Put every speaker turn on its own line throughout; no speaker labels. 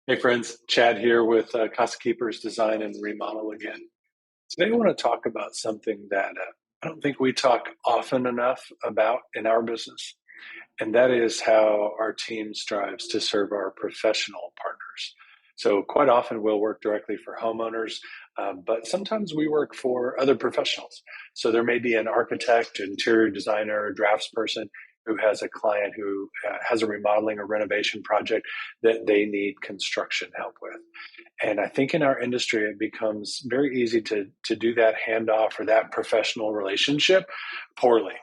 Hey friends, Chad here with Casa Keepers Design and Remodel again. Today I want to talk about something that I don't think we talk often enough about in our business, and that is how our team strives to serve our professional partners. So quite often we'll work directly for homeowners, but sometimes we work for other professionals. So there may be an architect, interior designer, draftsperson who has a client who has a remodeling or renovation project that they need construction help with. And I think in our industry, it becomes very easy to do that handoff or that professional relationship poorly.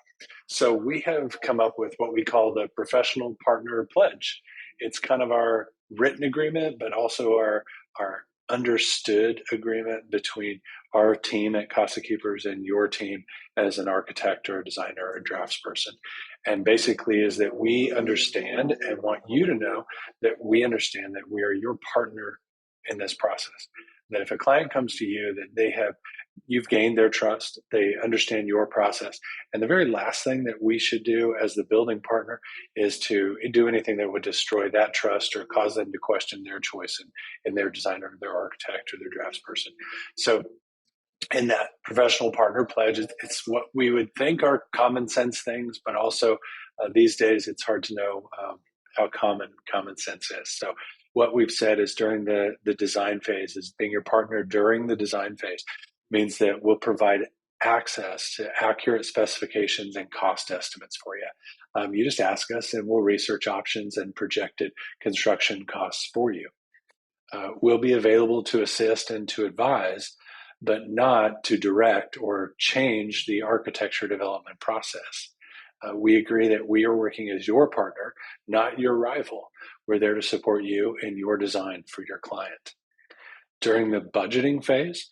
So we have come up with what we call the professional partner pledge. It's kind of our written agreement, but also our understood agreement between our team at Casa Keepers and your team as an architect or a designer or a draftsperson. And basically is that we understand and want you to know that we understand that we are your partner in this process. That if a client comes to you, that you've gained their trust, they understand your process. And the very last thing that we should do as the building partner is to do anything that would destroy that trust or cause them to question their choice in their designer, their architect, or their draftsperson. So in that professional partner pledge, it's what we would think are common sense things, but also these days it's hard to know how common sense is. So what we've said is during the design phase is being your partner during the design phase means that we'll provide access to accurate specifications and cost estimates for you. You just ask us and we'll research options and projected construction costs for you. We'll be available to assist and to advise, but not to direct or change the architecture development process. We agree that we are working as your partner, not your rival. We're there to support you in your design for your client. During the budgeting phase,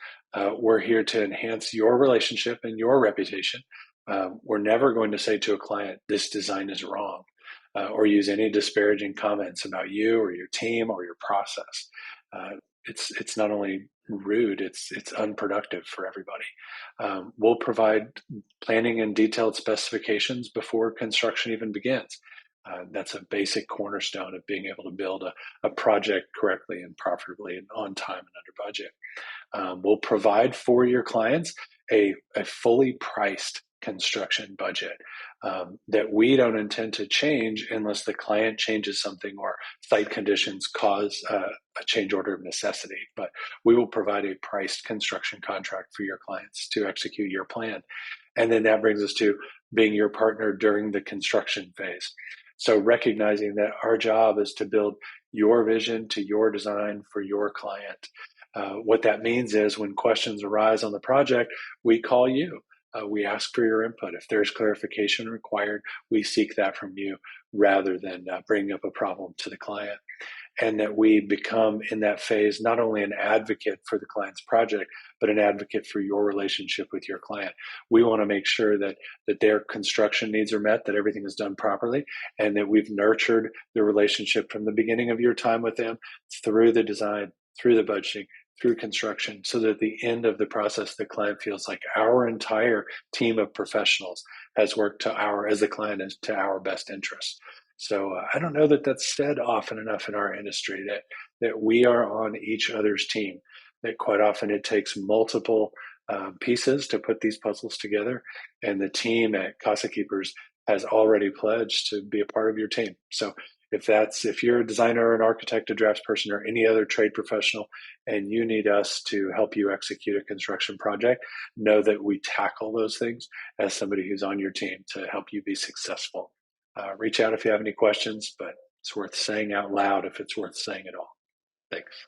we're here to enhance your relationship and your reputation. We're never going to say to a client, this design is wrong, or use any disparaging comments about you or your team or your process. It's not only rude, it's unproductive for everybody. We'll provide planning and detailed specifications before construction even begins. That's a basic cornerstone of being able to build a project correctly and profitably and on time and under budget. We'll provide for your clients a fully priced construction budget that we don't intend to change unless the client changes something or site conditions cause a change order of necessity. But we will provide a priced construction contract for your clients to execute your plan. And then that brings us to being your partner during the construction phase. So recognizing that our job is to build your vision to your design for your client. What that means is when questions arise on the project, we call you. We ask for your input. If there's clarification required, we seek that from you rather than bringing up a problem to the client. And that we become in that phase not only an advocate for the client's project, but an advocate for your relationship with your client. We want to make sure that their construction needs are met, that everything is done properly, and that we've nurtured the relationship from the beginning of your time with them through the design, through the budgeting, through construction, so that at the end of the process, the client feels like our entire team of professionals has worked as the client is to our best interest. So I don't know that that's said often enough in our industry that we are on each other's team. That quite often it takes multiple pieces to put these puzzles together, and the team at Casa Keepers has already pledged to be a part of your team. So if you're a designer, an architect, a draftsperson, or any other trade professional, and you need us to help you execute a construction project, know that we tackle those things as somebody who's on your team to help you be successful. Reach out if you have any questions, but it's worth saying out loud if it's worth saying at all. Thanks.